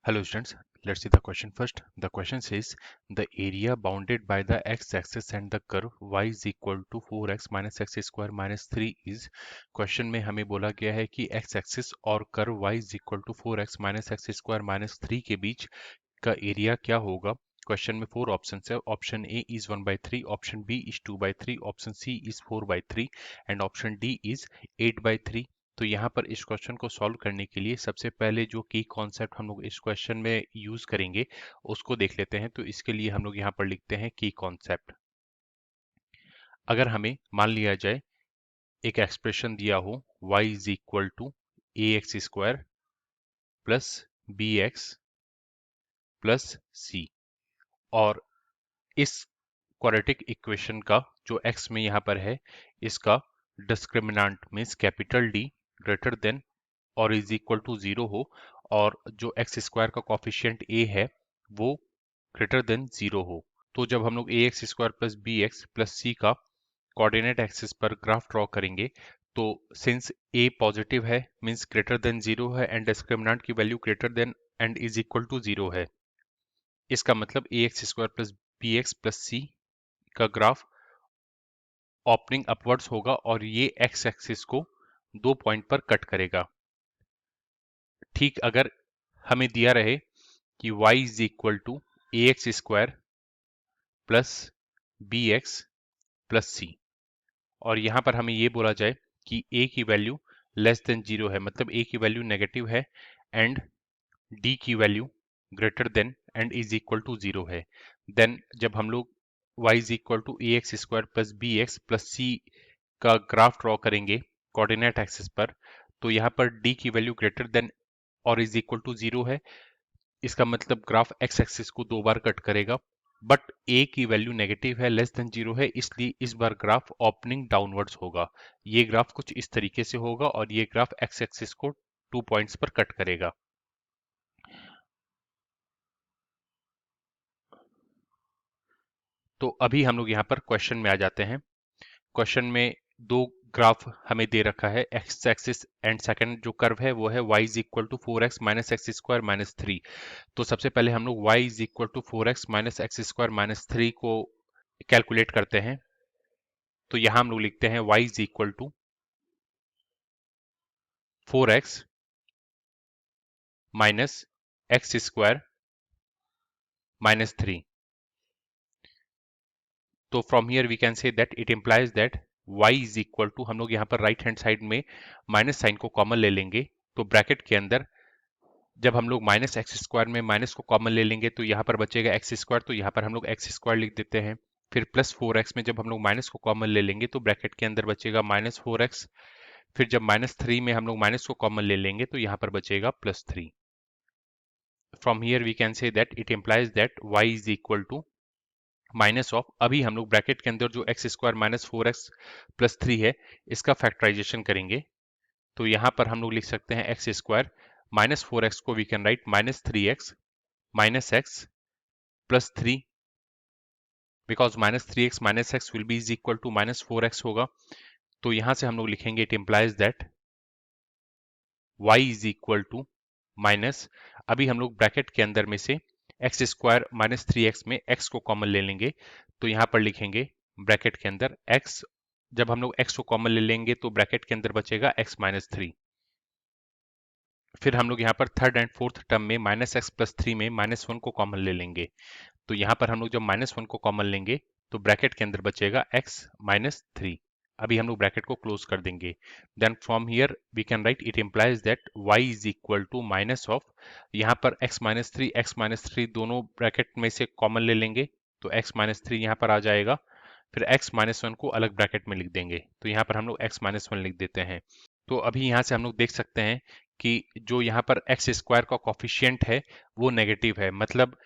Hello students, let's see the question first. The question says the area bounded by the x-axis and the curve y is equal to 4x minus x square minus 3 is. Question में हमें बोला गया है कि x-axis और curve y is equal to 4x minus x square minus 3 के बीच का area क्या होगा. क्वेश्चन में 4 ऑप्शन है. Option A is 1/3, option B is 2/3, option C is 4/3 and option D is 8/3. तो यहाँ पर इस क्वेश्चन को सॉल्व करने के लिए सबसे पहले जो की कॉन्सेप्ट हम लोग इस क्वेश्चन में यूज करेंगे उसको देख लेते हैं. तो इसके लिए हम लोग यहाँ पर लिखते हैं की कॉन्सेप्ट. अगर हमें मान लिया जाए एक एक्सप्रेशन दिया हो y is equal to a x square plus b x plus c, और इस क्वाड्रेटिक इक्वेशन का जो x में यहाँ पर है इसका discriminant means capital D greater than और इज इक्वल टू 0 हो, और जो एक्स स्क्वायर का कॉफिशिएंट a है वो ग्रेटर देन 0 हो. तो जब हम लोग a x square plus b x plus c का कोऑर्डिनेट एक्सिस पर ग्राफ ड्रॉ करेंगे तो सिंस a पॉजिटिव है मीन्स ग्रेटर देन 0 है एंड डिस्क्रिमिनेंट की value greater than and is equal to 0 है. इसका मतलब a x square plus b x plus c का ग्राफ ओपनिंग अपवर्ड्स होगा और ये एक्स एक्सिस को 2 पॉइंट पर कट करेगा. ठीक अगर हमें दिया रहे कि y is equal to a x square plus b x plus c, और यहाँ पर हमें ये बोला जाए कि a की वैल्यू लेस देन 0 है, मतलब a की वैल्यू नेगेटिव है एंड d की value greater than and is equal to 0 है. देन जब हम लोग y is equal to a x square plus b x plus c का ग्राफ ड्रॉ करेंगे कोऑर्डिनेट एक्सिस पर, तो यहाँ पर d की वैल्यू ग्रेटर देन और इज इक्वल टू 0 है. इसका मतलब ग्राफ एक्स एक्सिस को 2 बार कट करेगा, बट a की वैल्यू नेगेटिव है लेस देन 0 है, इसलिए इस बार ग्राफ ओपनिंग डाउनवर्ड्स होगा. ये ग्राफ कुछ इस तरीके से होगा और ये ग्राफ एक्स एक्सिस को 2 पॉइंट्स पर कट करेगा. तो अभी हम लोग यहाँ पर क्वेश्चन में आ जाते हैं. क्वेश्चन में दो ग्राफ हमें दे रखा है, एक्स एक्सिस एंड सेकंड जो कर्व है वो है y is equal to 4x minus x square minus 3. तो सबसे पहले हम लोग y is equal to 4x minus x square minus 3 को कैलकुलेट करते हैं. तो यहाँ हम लोग लिखते हैं y is equal to 4x minus x square minus 3. तो from here we can say that it implies that y is equal to, हम लोग यहाँ पर राइट हैंड साइड में माइनस साइन को कॉमन ले लेंगे, तो ब्रैकेट के अंदर जब हम लोग माइनस एक्स स्क्वायर में माइनस को कॉमन ले लेंगे तो यहाँ पर बचेगा एक्स स्क्वायर, तो यहाँ पर हम लोग एक्स स्क्वायर लिख देते हैं. फिर प्लस 4x में जब हम लोग माइनस को कॉमन ले लेंगे तो ब्रैकेट के अंदर बचेगा माइनस 4x. फिर जब माइनस 3 में हम लोग माइनस को कॉमन ले लेंगे तो यहाँ पर बचेगा plus 3. From here we can say that it implies that y is equal to minus of, अभी हम लोग ब्रैकेट के अंदर जो x square minus 4x plus 3 है इसका फैक्टराइजेशन करेंगे. तो यहाँ पर हम लोग लिख सकते हैं एक्स स्क्वायर माइनस 4x को we can write minus 3x minus x plus 3, because minus 3x minus x will be is equal to minus 4x होगा. तो यहां से हम लोग लिखेंगे it implies that y is equal to minus, अभी हम लोग ब्रैकेट के अंदर में से एक्स स्क्वायर माइनस 3x में x को कॉमन ले लेंगे, तो यहाँ पर लिखेंगे ब्रैकेट के अंदर x, जब हम लोग x को कॉमन ले लेंगे तो ब्रैकेट के अंदर बचेगा x माइनस 3. फिर हम लोग यहाँ पर थर्ड एंड फोर्थ टर्म में माइनस एक्स प्लस 3 में माइनस 1 को कॉमन ले लेंगे, तो यहाँ पर हम लोग जब माइनस 1 को कॉमन लेंगे तो ब्रैकेट के अंदर बचेगा x माइनस 3. अभी हम लोग ब्रैकेट को क्लोज कर देंगे. Then from here we can write it implies that y is equal to minus of, यहाँ पर x माइनस 3 दोनों ब्रैकेट में से कॉमन ले लेंगे तो x माइनस 3 यहाँ पर आ जाएगा. फिर x माइनस 1 को अलग ब्रैकेट में लिख देंगे, तो यहाँ पर हम लोग x माइनस 1 लिख देते हैं. तो अभी यहाँ से हम लोग देख सकते हैं कि जो यहाँ पर एक्स स्क्वायर का कॉफिशिएंट है वो नेगेटिव है, मतलब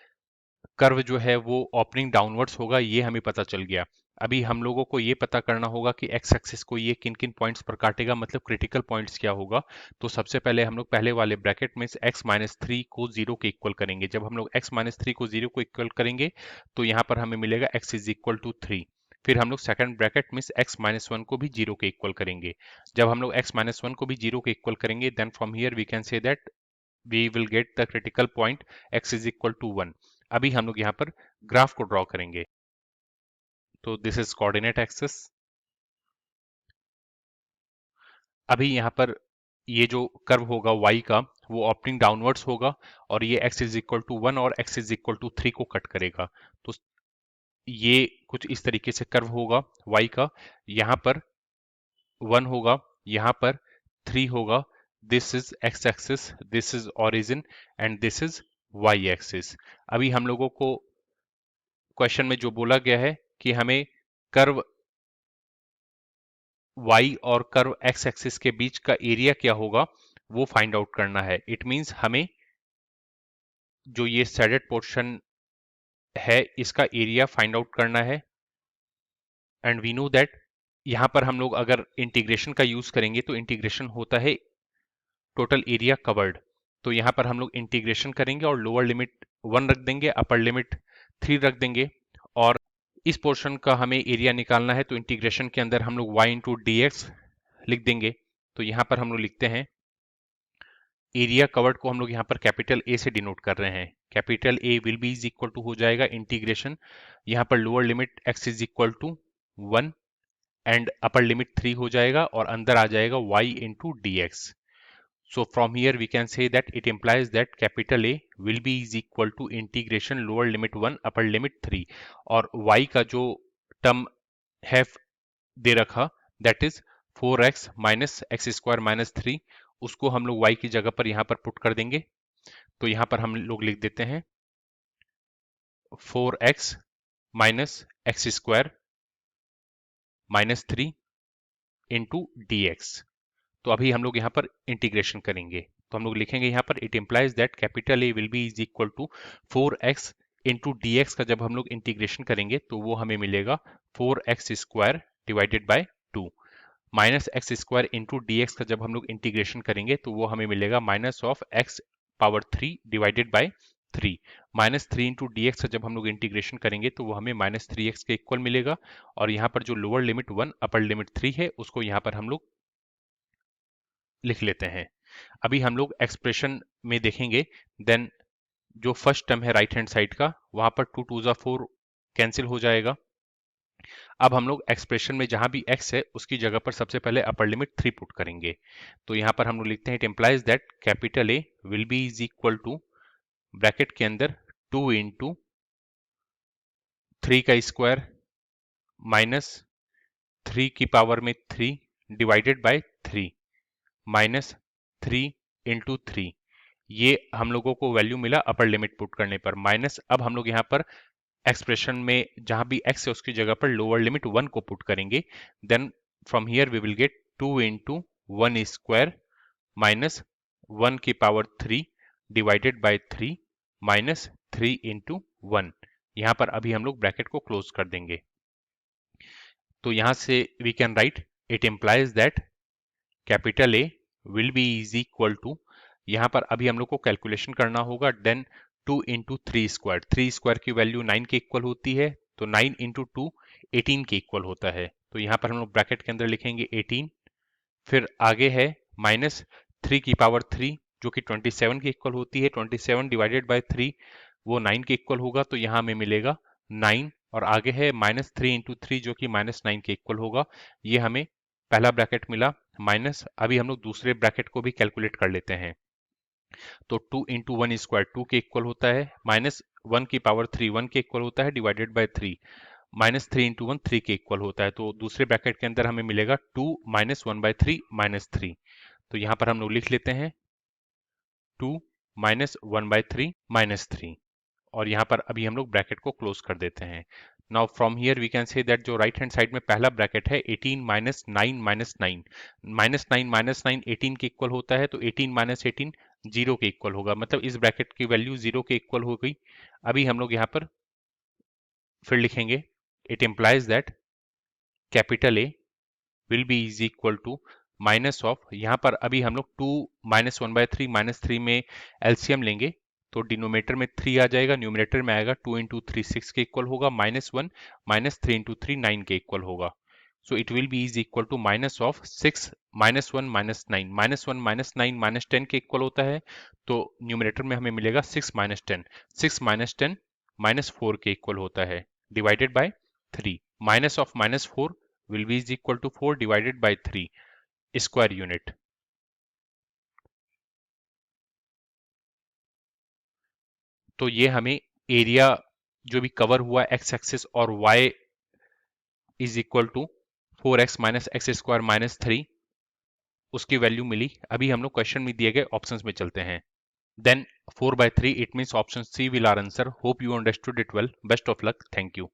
कर्व जो है वो ओपनिंग डाउनवर्ड्स होगा, ये हमें पता चल गया. अभी हम लोगों को ये पता करना होगा कि एक्स एक्सिस को ये किन किन पॉइंट्स पर काटेगा, मतलब क्रिटिकल पॉइंट्स क्या होगा. तो सबसे पहले हम लोग पहले वाले ब्रैकेट में एक्स माइनस 3 को 0 के इक्वल करेंगे. जब हम लोग एक्स माइनस 3 को 0 को इक्वल करेंगे तो यहाँ पर हमें मिलेगा एक्स इज इक्वल टू 3. फिर हम लोग सेकंड ब्रैकेट में एक्स माइनस 1 को भी 0 के इक्वल करेंगे. जब हम लोग एक्स माइनस 1 को भी 0 के इक्वल करेंगे then from here we can say that we will get the critical point x is equal to 1। अभी हम लोग यहाँ पर ग्राफ को ड्रॉ करेंगे। तो दिस इज कोऑर्डिनेट एक्सिस। अभी यहाँ पर ये जो कर्व होगा y का वो ऑप्टिंग डाउनवर्ड्स होगा और ये x इज इक्वल टू 1 और x इज इक्वल टू 3 को कट करेगा। तो ये कुछ इस तरीके से कर्व होगा y का। यहाँ पर 1 होगा, यहाँ पर 3 होगा। This is x axis, this is origin and this is y axis. अभी हम लोगों को क्वेश्चन में जो बोला गया है कि हमें कर्व y और कर्व x एक्सिस के बीच का एरिया क्या होगा वो फाइंड आउट करना है। इट मींस हमें जो ये शेडेड पोर्शन है इसका एरिया फाइंड आउट करना है। एंड वी नो दैट यहाँ पर हम लोग अगर इंटीग्रेशन का यूज करेंगे तो इंटीग्रेशन होता है टोटल एरिया कवर्ड। तो यहाँ पर हम लोग इंटीग्रेशन करेंगे और लोअर लिमिट 1 रख देंगे, अपर लिमिट 3 रख देंगे और इस पोर्शन का हमें एरिया निकालना है। तो इंटीग्रेशन के अंदर हम लोग y इंटू डी एक्स लिख देंगे। तो यहाँ पर हम लोग लिखते हैं एरिया कवर्ड को हम लोग यहाँ पर कैपिटल ए से डिनोट कर रहे हैं। Capital A will be is equal to हो जाएगा इंटीग्रेशन, यहाँ पर lower limit x is equal to 1 and upper limit 3 हो जाएगा और अंदर आ जाएगा y into d x. So from here we can say that it implies that capital A will be is equal to integration lower limit 1 upper limit 3 और y का जो term है दे रखा that is 4x minus x square minus 3, उसको हम लोग y की जगह पर यहाँ पर पुट कर देंगे। तो यहाँ पर हम लोग लिख देते हैं 4x minus x square minus 3 into d x. तो अभी हम लोग यहाँ पर इंटीग्रेशन करेंगे। तो हम लोग लिखेंगे यहाँ पर it implies that capital A will be is equal to 4x into d x का जब हम लोग इंटीग्रेशन करेंगे तो वो हमें मिलेगा 4x square divided by 2 minus x square into d x का जब हम लोग इंटीग्रेशन करेंगे तो वो हमें मिलेगा minus of x power 3 divided by 3 minus 3 into d x का जब हम लोग इंटीग्रेशन करेंगे तो वो हमें माइनस 3x के इक्वल मिलेगा और यहाँ पर जो लोअर लिमिट 1 अपर लिमिट 3 है उसको यहाँ पर हम लोग लिख लेते हैं। अभी हम लोग एक्सप्रेशन में देखेंगे देन जो फर्स्ट टर्म है राइट हैंड साइड का वहां पर 2 2 4 कैंसिल हो जाएगा। अब हम लोग एक्सप्रेशन में जहां भी x है उसकी जगह पर सबसे पहले अपर लिमिट 3 पुट करेंगे। तो यहां पर हम लोग लिखते हैं it implies that capital A will be is equal to bracket के अंदर 2 इंटू 3 का स्क्वायर माइनस 3 की पावर में 3 डिवाइडेड बाय 3 माइनस 3 इंटू 3। ये हम लोगों को वैल्यू मिला अपर लिमिट पुट करने पर माइनस। अब हम लोग यहाँ पर एक्सप्रेशन में जहां भी x है उसकी जगह पर लोअर लिमिट 1 को पुट करेंगे। Then from here we will get 2 into 1 square minus 1 की power 3 divided by 3 minus 3 into 1। यहाँ पर अभी हम लोग ब्रैकेट को क्लोज कर देंगे। तो यहाँ से we can write it implies that capital A will be is equal to, यहाँ पर अभी हम लोग को कैलकुलेशन करना होगा। देन 2 इंटू 3 स्क्वायर, 3 स्क्वायर की वैल्यू 9 के इक्वल होती है तो 9 इंटू 2 18 के इक्वल होता है। तो यहाँ पर हम लोग ब्रैकेट के अंदर लिखेंगे 18, फिर आगे है माइनस 3 की पावर 3 जो कि 27 के इक्वल होती है। 27 डिवाइडेड बाय 3 वो 9 के इक्वल होगा तो यहाँ हमें मिलेगा 9 और आगे है माइनस 3 इंटू 3 जो कि माइनस 9 के इक्वल होगा। ये हमें पहला ब्रैकेट मिला माइनस। अभी हम लोग दूसरे ब्रैकेट को भी कैलकुलेट कर लेते हैं। तो 2 इंटू 1 स्क्वायर 2 के इक्वल होता है माइनस 1 की पावर 3 1 के इक्वल होता है डिवाइडेड बाय 3 माइनस 3 इंटू 1 3 के इक्वल होता है। तो दूसरे ब्रैकेट के अंदर हमें मिलेगा 2 माइनस 1 बाय 3 माइनस 3। तो यहाँ पर हम लोग लिख लेते हैं 2 माइनस 1 बाय 3 माइनस 3 और यहाँ पर अभी हम लोग ब्रैकेट को क्लोज कर देते हैं। Now from here we can say that जो राइट हैंड साइड में पहला ब्रैकेट है 18 माइनस 9 माइनस 9 माइनस 9 माइनस 9 18 के इक्वल होता है। तो 18 माइनस 18 0 के इक्वल होगा, मतलब इस ब्रैकेट की वैल्यू 0 के इक्वल हो गई। अभी हम लोग यहाँ पर फिर लिखेंगे it implies that capital A will be is equal to minus of, यहाँ पर अभी हम लोग 2 माइनस 1 बाय 3 माइनस 3 में एलसीएम लेंगे तो डिनोमिनेटर में 3 आ जाएगा, न्यूमिनेटर में आएगा 2 इंटू 3 6 के इक्वल होगा, माइनस 1 माइनस 3 इंटू 3 9 के इक्वल होगा। So it will be is equal to minus of 6 minus 1 minus 9 minus 1 minus 9 minus 10 के इक्वल होता है, तो न्यूमरेटर में हमें मिलेगा 6 minus 10, 6 minus 10 minus 4 के इक्वल होता है, divided by 3, minus of minus 4 will be is equal to 4 divided by 3 square unit. तो ये हमें एरिया जो भी कवर हुआ एक्स एक्सिस और y is equal to 4x minus x square minus 3 उसकी वैल्यू मिली। अभी हम लोग क्वेश्चन में दिए गए ऑप्शंस में चलते हैं। Then 4/3 it means option C will our answer. Hope you understood it well. Best of luck. Thank you.